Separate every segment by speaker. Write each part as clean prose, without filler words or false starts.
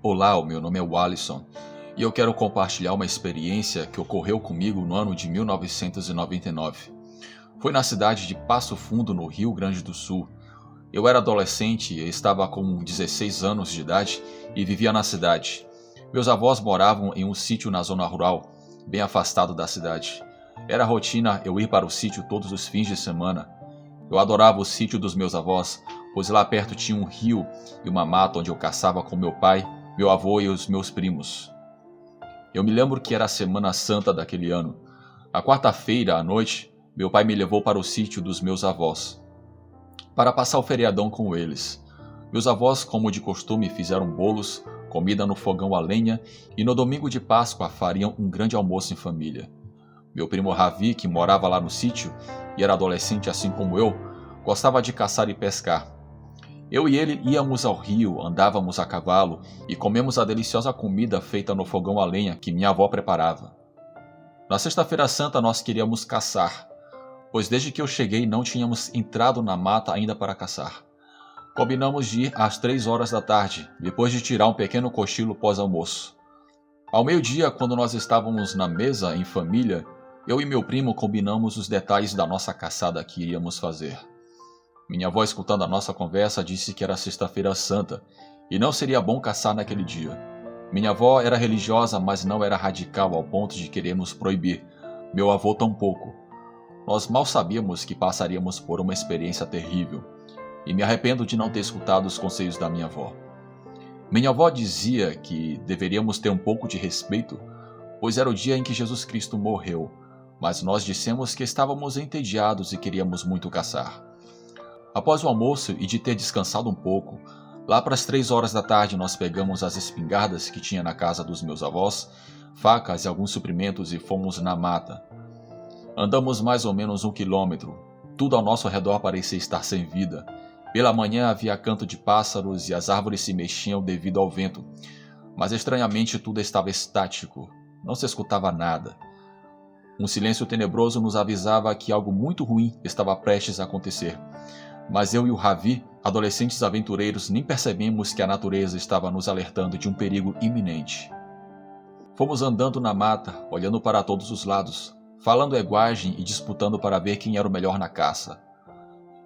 Speaker 1: Olá, o meu nome é Walisson e eu quero compartilhar uma experiência que ocorreu comigo no ano de 1999. Foi na cidade de Passo Fundo, no Rio Grande do Sul. Eu era adolescente e estava com 16 anos de idade e vivia na cidade. Meus avós moravam em um sítio na zona rural, bem afastado da cidade. Era rotina eu ir para o sítio todos os fins de semana. Eu adorava o sítio dos meus avós, pois lá perto tinha um rio e uma mata onde eu caçava com meu pai, meu avô e os meus primos. Eu me lembro que era a Semana Santa daquele ano. Na quarta-feira à noite, meu pai me levou para o sítio dos meus avós, para passar o feriadão com eles. Meus avós, como de costume, fizeram bolos, comida no fogão a lenha e no domingo de Páscoa fariam um grande almoço em família. Meu primo Ravi, que morava lá no sítio e era adolescente assim como eu, gostava de caçar e pescar. Eu e ele íamos ao rio, andávamos a cavalo e comemos a deliciosa comida feita no fogão a lenha que minha avó preparava. Na Sexta-feira Santa nós queríamos caçar, pois desde que eu cheguei não tínhamos entrado na mata ainda para caçar. Combinamos de ir às 3 horas da tarde, depois de tirar um pequeno cochilo pós-almoço. Ao meio-dia, quando nós estávamos na mesa em família, eu e meu primo combinamos os detalhes da nossa caçada que iríamos fazer. Minha avó, escutando a nossa conversa, disse que era Sexta-feira Santa e não seria bom caçar naquele dia. Minha avó era religiosa, mas não era radical ao ponto de querer nos proibir. Meu avô tampouco. Nós mal sabíamos que passaríamos por uma experiência terrível e me arrependo de não ter escutado os conselhos da minha avó. Minha avó dizia que deveríamos ter um pouco de respeito, pois era o dia em que Jesus Cristo morreu, mas nós dissemos que estávamos entediados e queríamos muito caçar. Após o almoço e de ter descansado um pouco, lá para as 3 horas da tarde nós pegamos as espingardas que tinha na casa dos meus avós, facas e alguns suprimentos e fomos na mata. Andamos mais ou menos 1 quilômetro. Tudo ao nosso redor parecia estar sem vida. Pela manhã havia canto de pássaros e as árvores se mexiam devido ao vento, mas estranhamente tudo estava estático. Não se escutava nada. Um silêncio tenebroso nos avisava que algo muito ruim estava prestes a acontecer. Mas eu e o Ravi, adolescentes aventureiros, nem percebemos que a natureza estava nos alertando de um perigo iminente. Fomos andando na mata, olhando para todos os lados, falando linguagem e disputando para ver quem era o melhor na caça.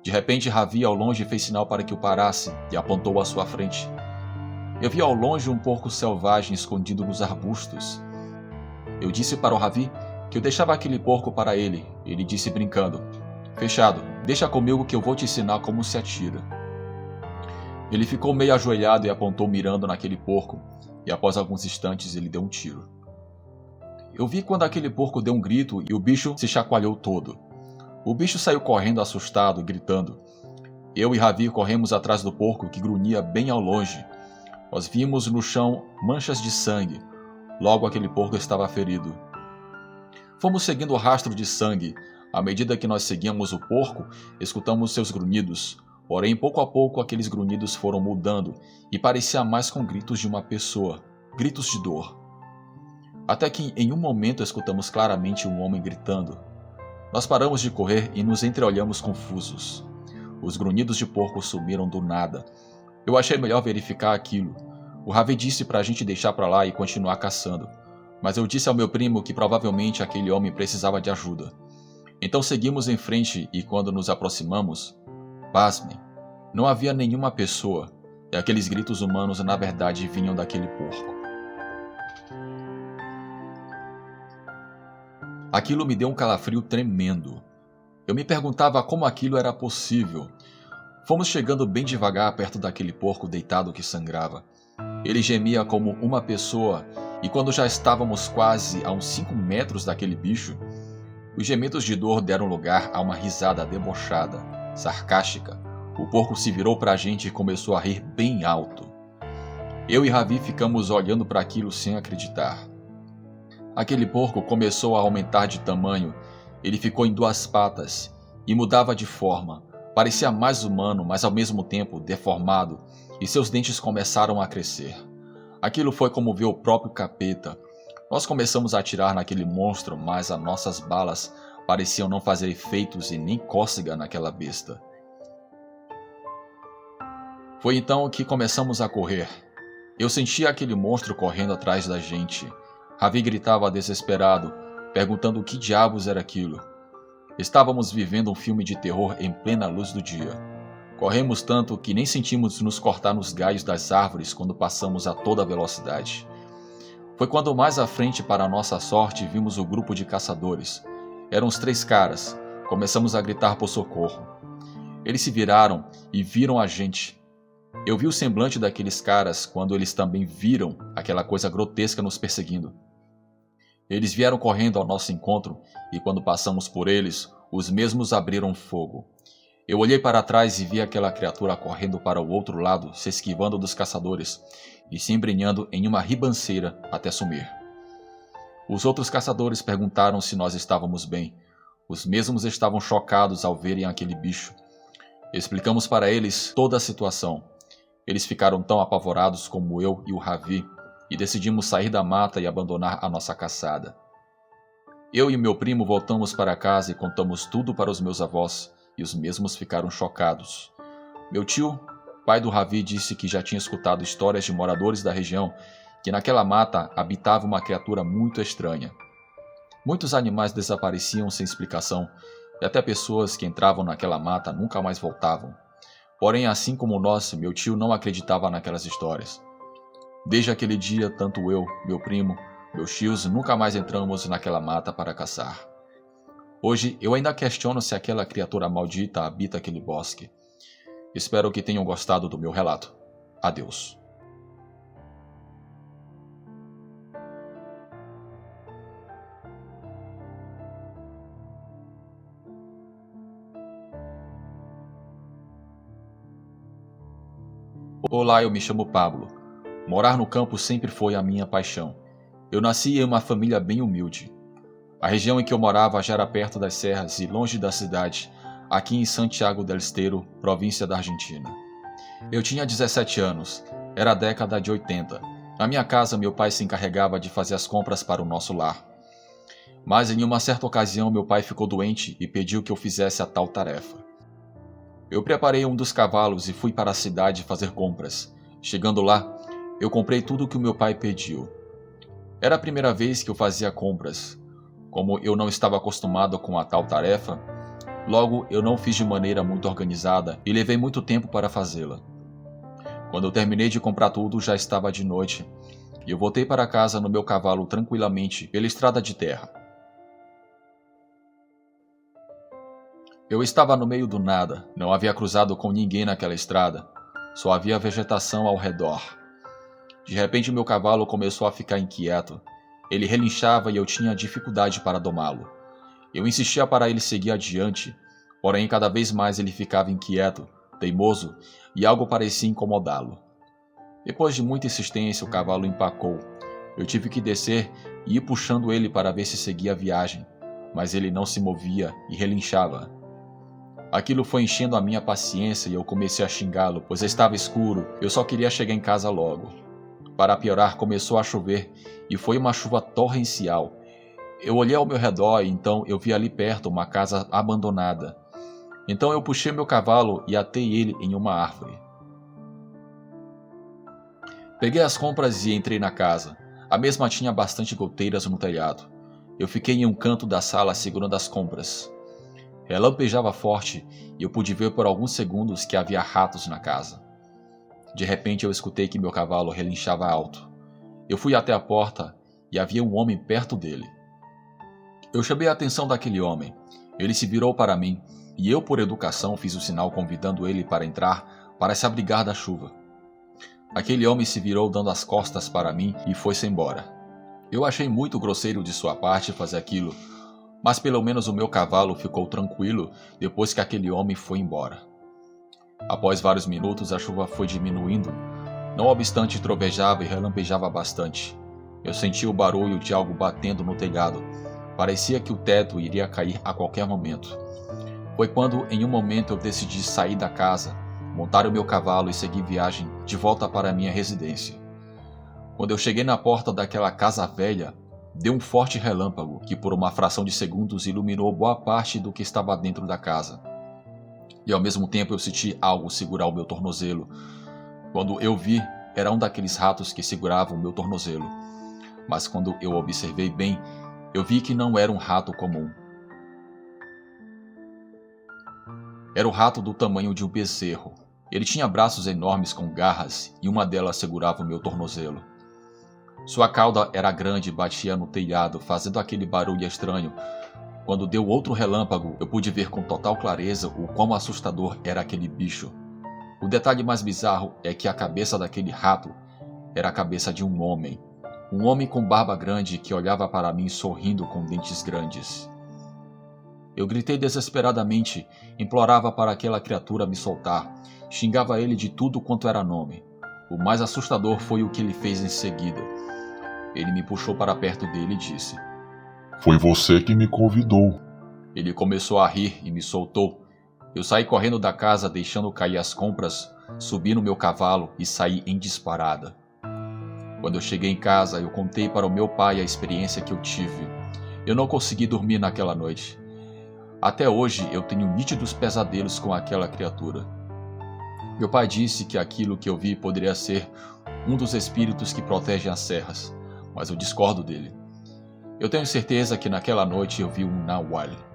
Speaker 1: De repente, Ravi ao longe fez sinal para que eu parasse e apontou à sua frente. Eu vi ao longe um porco selvagem escondido nos arbustos. Eu disse para o Ravi que eu deixava aquele porco para ele. Ele disse brincando: "Fechado, deixa comigo que eu vou te ensinar como se atira." Ele ficou meio ajoelhado e apontou mirando naquele porco, e após alguns instantes ele deu um tiro. Eu vi quando aquele porco deu um grito e o bicho se chacoalhou todo. O bicho saiu correndo assustado, gritando. Eu e Ravi corremos atrás do porco que grunhia bem ao longe. Nós vimos no chão manchas de sangue. Logo aquele porco estava ferido. Fomos seguindo o rastro de sangue. À medida que nós seguíamos o porco, escutamos seus grunhidos. Porém, pouco a pouco, aqueles grunhidos foram mudando e parecia mais com gritos de uma pessoa, gritos de dor. Até que, em um momento, escutamos claramente um homem gritando. Nós paramos de correr e nos entreolhamos confusos. Os grunhidos de porco sumiram do nada. Eu achei melhor verificar aquilo. O Ravi disse para a gente deixar para lá e continuar caçando, mas eu disse ao meu primo que provavelmente aquele homem precisava de ajuda. Então seguimos em frente e quando nos aproximamos, pasmem, não havia nenhuma pessoa e aqueles gritos humanos na verdade vinham daquele porco. Aquilo me deu um calafrio tremendo. Eu me perguntava como aquilo era possível. Fomos chegando bem devagar perto daquele porco deitado que sangrava. Ele gemia como uma pessoa e quando já estávamos quase a uns 5 metros daquele bicho, os gemidos de dor deram lugar a uma risada debochada, sarcástica. O porco se virou para a gente e começou a rir bem alto. Eu e Ravi ficamos olhando para aquilo sem acreditar. Aquele porco começou a aumentar de tamanho. Ele ficou em 2 patas e mudava de forma. Parecia mais humano, mas ao mesmo tempo deformado, e seus dentes começaram a crescer. Aquilo foi como ver o próprio capeta. Nós começamos a atirar naquele monstro, mas as nossas balas pareciam não fazer efeitos e nem cócega naquela besta. Foi então que começamos a correr. Eu sentia aquele monstro correndo atrás da gente. Ravi gritava desesperado, perguntando o que diabos era aquilo. Estávamos vivendo um filme de terror em plena luz do dia. Corremos tanto que nem sentimos nos cortar nos galhos das árvores quando passamos a toda velocidade. Foi quando mais à frente, para nossa sorte, vimos o grupo de caçadores. Eram os 3 caras. Começamos a gritar por socorro. Eles se viraram e viram a gente. Eu vi o semblante daqueles caras quando eles também viram aquela coisa grotesca nos perseguindo. Eles vieram correndo ao nosso encontro e quando passamos por eles, os mesmos abriram fogo. Eu olhei para trás e vi aquela criatura correndo para o outro lado, se esquivando dos caçadores e se embrenhando em uma ribanceira até sumir. Os outros caçadores perguntaram se nós estávamos bem. Os mesmos estavam chocados ao verem aquele bicho. Explicamos para eles toda a situação. Eles ficaram tão apavorados como eu e o Ravi e decidimos sair da mata e abandonar a nossa caçada. Eu e meu primo voltamos para casa e contamos tudo para os meus avós e os mesmos ficaram chocados. Meu tio, pai do Ravi, disse que já tinha escutado histórias de moradores da região que naquela mata habitava uma criatura muito estranha. Muitos animais desapareciam sem explicação e até pessoas que entravam naquela mata nunca mais voltavam. Porém, assim como nós, meu tio não acreditava naquelas histórias. Desde aquele dia, tanto eu, meu primo, meus tios nunca mais entramos naquela mata para caçar. Hoje, eu ainda questiono se aquela criatura maldita habita aquele bosque. Espero que tenham gostado do meu relato. Adeus. Olá, eu me chamo Pablo. Morar no campo sempre foi a minha paixão. Eu nasci em uma família bem humilde. A região em que eu morava já era perto das serras e longe da cidade, aqui em Santiago del Estero, província da Argentina. Eu tinha 17 anos, era a década de 80. Na minha casa, meu pai se encarregava de fazer as compras para o nosso lar. Mas em uma certa ocasião, meu pai ficou doente e pediu que eu fizesse a tal tarefa. Eu preparei um dos cavalos e fui para a cidade fazer compras. Chegando lá, eu comprei tudo o que o meu pai pediu. Era a primeira vez que eu fazia compras. Como eu não estava acostumado com a tal tarefa, logo eu não fiz de maneira muito organizada e levei muito tempo para fazê-la. Quando eu terminei de comprar tudo, já estava de noite e eu voltei para casa no meu cavalo tranquilamente pela estrada de terra. Eu estava no meio do nada, não havia cruzado com ninguém naquela estrada, só havia vegetação ao redor. De repente meu cavalo começou a ficar inquieto. Ele relinchava e eu tinha dificuldade para domá-lo. Eu insistia para ele seguir adiante, porém cada vez mais ele ficava inquieto, teimoso e algo parecia incomodá-lo. Depois de muita insistência o cavalo empacou. Eu tive que descer e ir puxando ele para ver se seguia a viagem, mas ele não se movia e relinchava. Aquilo foi enchendo a minha paciência e eu comecei a xingá-lo, pois estava escuro, eu só queria chegar em casa logo. Para piorar, começou a chover e foi uma chuva torrencial. Eu olhei ao meu redor e então eu vi ali perto uma casa abandonada. Então eu puxei meu cavalo e atei ele em uma árvore. Peguei as compras e entrei na casa. A mesma tinha bastante goteiras no telhado. Eu fiquei em um canto da sala segurando as compras. Relampejava forte e eu pude ver por alguns segundos que havia ratos na casa. De repente eu escutei que meu cavalo relinchava alto. Eu fui até a porta e havia um homem perto dele. Eu chamei a atenção daquele homem. Ele se virou para mim e eu, por educação, fiz o sinal convidando ele para entrar para se abrigar da chuva. Aquele homem se virou dando as costas para mim e foi-se embora. Eu achei muito grosseiro de sua parte fazer aquilo, mas pelo menos o meu cavalo ficou tranquilo depois que aquele homem foi embora. Após vários minutos a chuva foi diminuindo, não obstante trovejava e relampejava bastante. Eu senti o barulho de algo batendo no telhado, parecia que o teto iria cair a qualquer momento. Foi quando em um momento eu decidi sair da casa, montar o meu cavalo e seguir viagem de volta para minha residência. Quando eu cheguei na porta daquela casa velha, deu um forte relâmpago que por uma fração de segundos iluminou boa parte do que estava dentro da casa. E ao mesmo tempo eu senti algo segurar o meu tornozelo. Quando eu vi, era um daqueles ratos que seguravam o meu tornozelo. Mas quando eu observei bem, eu vi que não era um rato comum. Era o rato do tamanho de um bezerro. Ele tinha braços enormes com garras e uma delas segurava o meu tornozelo. Sua cauda era grande e batia no telhado, fazendo aquele barulho estranho. Quando deu outro relâmpago, eu pude ver com total clareza o quão assustador era aquele bicho. O detalhe mais bizarro é que a cabeça daquele rato era a cabeça de um homem. Um homem com barba grande que olhava para mim sorrindo com dentes grandes. Eu gritei desesperadamente, implorava para aquela criatura me soltar, xingava ele de tudo quanto era nome. O mais assustador foi o que ele fez em seguida. Ele me puxou para perto dele e disse:
Speaker 2: "Foi você que me convidou."
Speaker 1: Ele começou a rir e me soltou. Eu saí correndo da casa, deixando cair as compras, subi no meu cavalo e saí em disparada. Quando eu cheguei em casa, eu contei para o meu pai a experiência que eu tive. Eu não consegui dormir naquela noite. Até hoje eu tenho nítidos pesadelos com aquela criatura. Meu pai disse que aquilo que eu vi poderia ser um dos espíritos que protegem as serras, mas eu discordo dele. Eu tenho certeza que naquela noite eu vi um Nahual.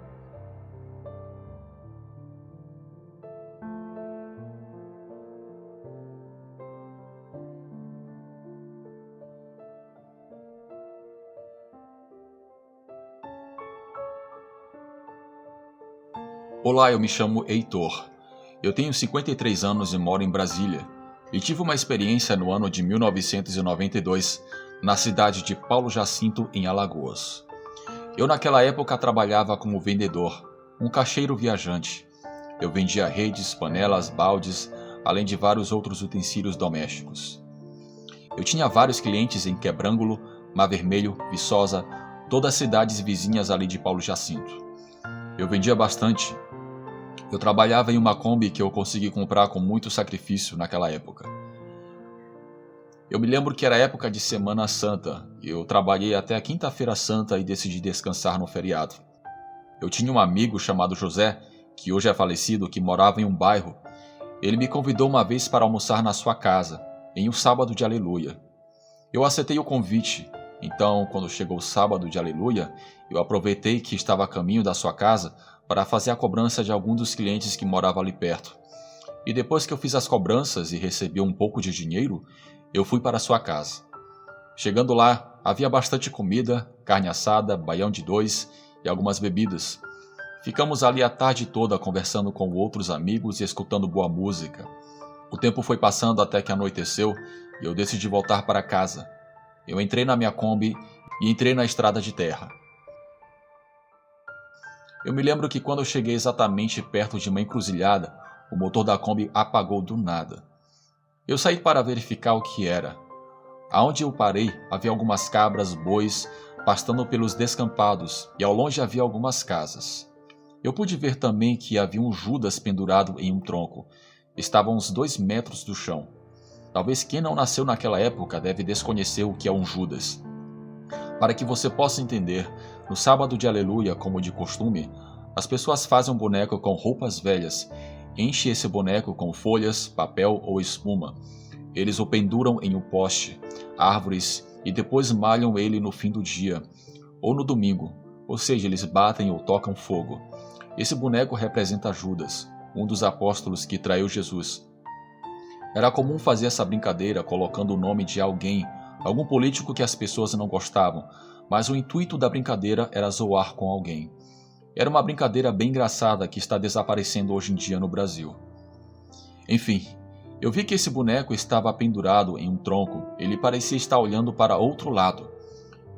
Speaker 1: Olá, eu me chamo Heitor. Eu tenho 53 anos e moro em Brasília. E tive uma experiência no ano de 1992, na cidade de Paulo Jacinto, em Alagoas. Eu naquela época trabalhava como vendedor, um caixeiro viajante. Eu vendia redes, panelas, baldes, além de vários outros utensílios domésticos. Eu tinha vários clientes em Quebrangulo, Mar Vermelho, Viçosa, todas as cidades vizinhas ali de Paulo Jacinto. Eu vendia bastante. Eu trabalhava em uma Kombi que eu consegui comprar com muito sacrifício naquela época. Eu me lembro que era época de Semana Santa. Eu trabalhei até a Quinta-feira Santa e decidi descansar no feriado. Eu tinha um amigo chamado José, que hoje é falecido, que morava em um bairro. Ele me convidou uma vez para almoçar na sua casa, em um sábado de Aleluia. Eu aceitei o convite. Então, quando chegou o sábado de Aleluia, eu aproveitei que estava a caminho da sua casa para fazer a cobrança de alguns dos clientes que moravam ali perto. E depois que eu fiz as cobranças e recebi um pouco de dinheiro, eu fui para a sua casa. Chegando lá, havia bastante comida, carne assada, baião de dois e algumas bebidas. Ficamos ali a tarde toda conversando com outros amigos e escutando boa música. O tempo foi passando até que anoiteceu e eu decidi voltar para casa. Eu entrei na minha Kombi e entrei na estrada de terra. Eu me lembro que quando eu cheguei exatamente perto de uma encruzilhada, o motor da Kombi apagou do nada. Eu saí para verificar o que era. Aonde eu parei, havia algumas cabras, bois, pastando pelos descampados e ao longe havia algumas casas. Eu pude ver também que havia um Judas pendurado em um tronco. Estava a uns 2 metros do chão. Talvez quem não nasceu naquela época deve desconhecer o que é um Judas. Para que você possa entender, no sábado de Aleluia, como de costume, as pessoas fazem um boneco com roupas velhas, enchem esse boneco com folhas, papel ou espuma. Eles o penduram em um poste, árvores e depois malham ele no fim do dia, ou no domingo, ou seja, eles batem ou tocam fogo. Esse boneco representa Judas, um dos apóstolos que traiu Jesus. Era comum fazer essa brincadeira colocando o nome de alguém, algum político que as pessoas não gostavam, mas o intuito da brincadeira era zoar com alguém. Era uma brincadeira bem engraçada que está desaparecendo hoje em dia no Brasil. Enfim, eu vi que esse boneco estava pendurado em um tronco, ele parecia estar olhando para outro lado.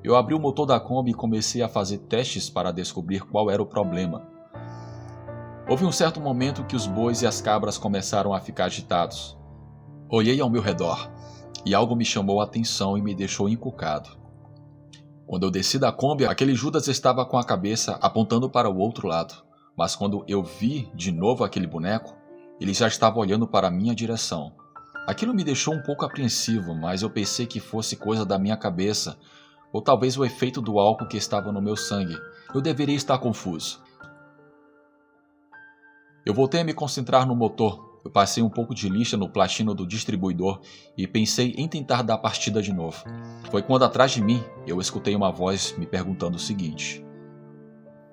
Speaker 1: Eu abri o motor da Kombi e comecei a fazer testes para descobrir qual era o problema. Houve um certo momento que os bois e as cabras começaram a ficar agitados. Olhei ao meu redor e algo me chamou a atenção e me deixou encucado. Quando eu desci da Kombi, aquele Judas estava com a cabeça apontando para o outro lado, mas quando eu vi de novo aquele boneco, ele já estava olhando para a minha direção. Aquilo me deixou um pouco apreensivo, mas eu pensei que fosse coisa da minha cabeça, ou talvez o efeito do álcool que estava no meu sangue. Eu deveria estar confuso. Eu voltei a me concentrar no motor. Eu passei um pouco de lixa no platino do distribuidor e pensei em tentar dar partida de novo. Foi quando atrás de mim eu escutei uma voz me perguntando o seguinte: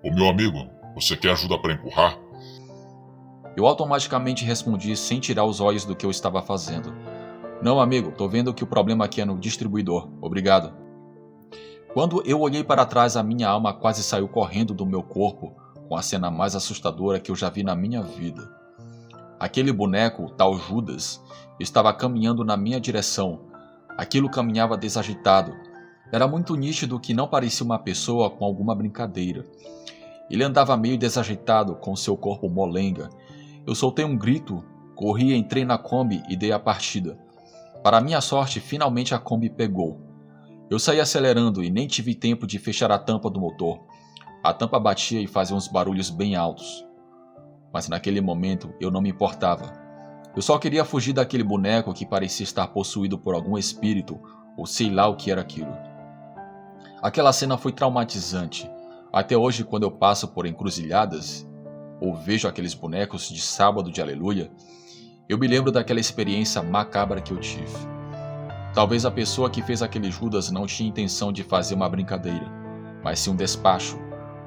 Speaker 2: Ô meu amigo, você quer ajuda para empurrar?
Speaker 1: Eu automaticamente respondi sem tirar os olhos do que eu estava fazendo. Não, amigo, tô vendo que o problema aqui é no distribuidor. Obrigado. Quando eu olhei para trás, a minha alma quase saiu correndo do meu corpo com a cena mais assustadora que eu já vi na minha vida. Aquele boneco, tal Judas, estava caminhando na minha direção. Aquilo caminhava desagitado. Era muito nítido que não parecia uma pessoa com alguma brincadeira. Ele andava meio desajeitado, com seu corpo molenga. Eu soltei um grito, corri, entrei na Kombi e dei a partida. Para minha sorte, finalmente a Kombi pegou. Eu saí acelerando e nem tive tempo de fechar a tampa do motor. A tampa batia e fazia uns barulhos bem altos. Mas naquele momento eu não me importava. Eu só queria fugir daquele boneco que parecia estar possuído por algum espírito, ou sei lá o que era aquilo. Aquela cena foi traumatizante. Até hoje, quando eu passo por encruzilhadas, ou vejo aqueles bonecos de sábado de aleluia, eu me lembro daquela experiência macabra que eu tive. Talvez a pessoa que fez aquele Judas não tinha intenção de fazer uma brincadeira, mas sim um despacho,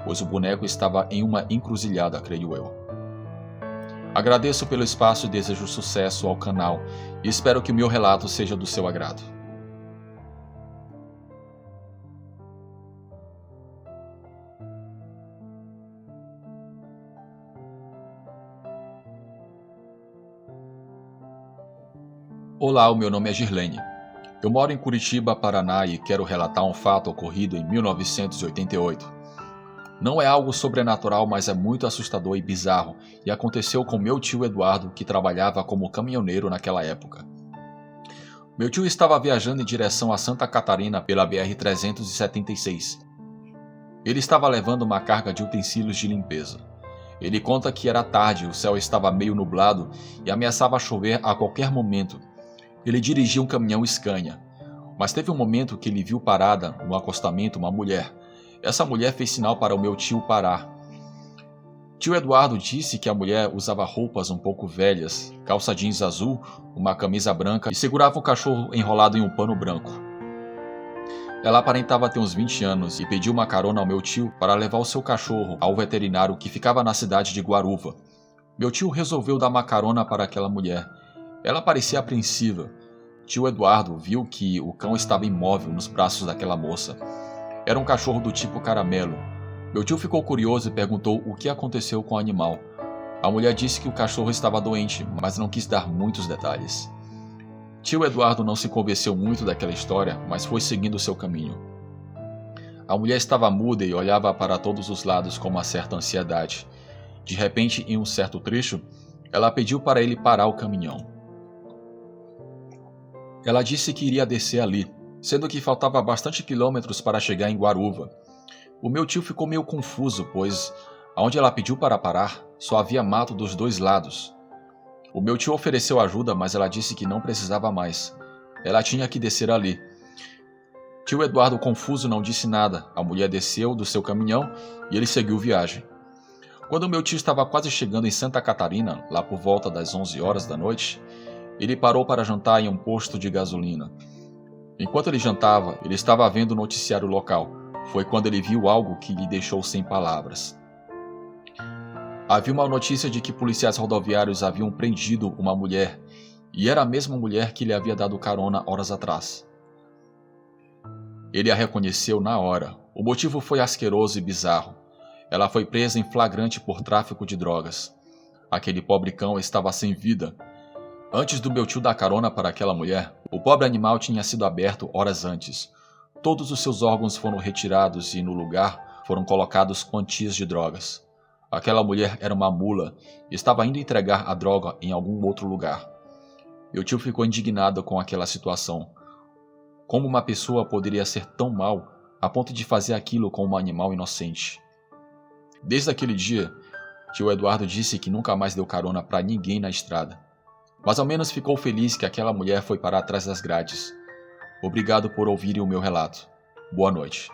Speaker 1: pois o boneco estava em uma encruzilhada, creio eu. Agradeço pelo espaço e desejo sucesso ao canal e espero que o meu relato seja do seu agrado. Olá, o meu nome é Girlene. Eu moro em Curitiba, Paraná e quero relatar um fato ocorrido em 1988. Não é algo sobrenatural, mas é muito assustador e bizarro, e aconteceu com meu tio Eduardo, que trabalhava como caminhoneiro naquela época. Meu tio estava viajando em direção a Santa Catarina pela BR-376. Ele estava levando uma carga de utensílios de limpeza. Ele conta que era tarde, o céu estava meio nublado e ameaçava chover a qualquer momento. Ele dirigia um caminhão Scania, mas teve um momento que ele viu parada no acostamento uma mulher. Essa mulher fez sinal para o meu tio parar. Tio Eduardo disse que a mulher usava roupas um pouco velhas, calça jeans azul, uma camisa branca e segurava um cachorro enrolado em um pano branco. Ela aparentava ter uns 20 anos e pediu uma carona ao meu tio para levar o seu cachorro ao veterinário que ficava na cidade de Guaruva. Meu tio resolveu dar uma carona para aquela mulher. Ela parecia apreensiva. Tio Eduardo viu que o cão estava imóvel nos braços daquela moça. Era um cachorro do tipo caramelo. Meu tio ficou curioso e perguntou o que aconteceu com o animal. A mulher disse que o cachorro estava doente, mas não quis dar muitos detalhes. Tio Eduardo não se convenceu muito daquela história, mas foi seguindo seu caminho. A mulher estava muda e olhava para todos os lados com uma certa ansiedade. De repente, em um certo trecho, ela pediu para ele parar o caminhão. Ela disse que iria descer ali, sendo que faltava bastante quilômetros para chegar em Guaruva. O meu tio ficou meio confuso, pois, aonde ela pediu para parar, só havia mato dos dois lados. O meu tio ofereceu ajuda, mas ela disse que não precisava mais. Ela tinha que descer ali. Tio Eduardo, confuso, não disse nada. A mulher desceu do seu caminhão e ele seguiu viagem. Quando meu tio estava quase chegando em Santa Catarina, lá por volta das 11 horas da noite, ele parou para jantar em um posto de gasolina. Enquanto ele jantava, ele estava vendo o noticiário local. Foi quando ele viu algo que lhe deixou sem palavras. Havia uma notícia de que policiais rodoviários haviam prendido uma mulher, e era a mesma mulher que lhe havia dado carona horas atrás. Ele a reconheceu na hora. O motivo foi asqueroso e bizarro. Ela foi presa em flagrante por tráfico de drogas. Aquele pobre cão estava sem vida. Antes do meu tio dar carona para aquela mulher, o pobre animal tinha sido aberto horas antes. Todos os seus órgãos foram retirados e no lugar foram colocados quantias de drogas. Aquela mulher era uma mula e estava indo entregar a droga em algum outro lugar. Meu tio ficou indignado com aquela situação. Como uma pessoa poderia ser tão mal a ponto de fazer aquilo com um animal inocente? Desde aquele dia, tio Eduardo disse que nunca mais deu carona para ninguém na estrada. Mas ao menos ficou feliz que aquela mulher foi parar atrás das grades. Obrigado por ouvirem o meu relato. Boa noite.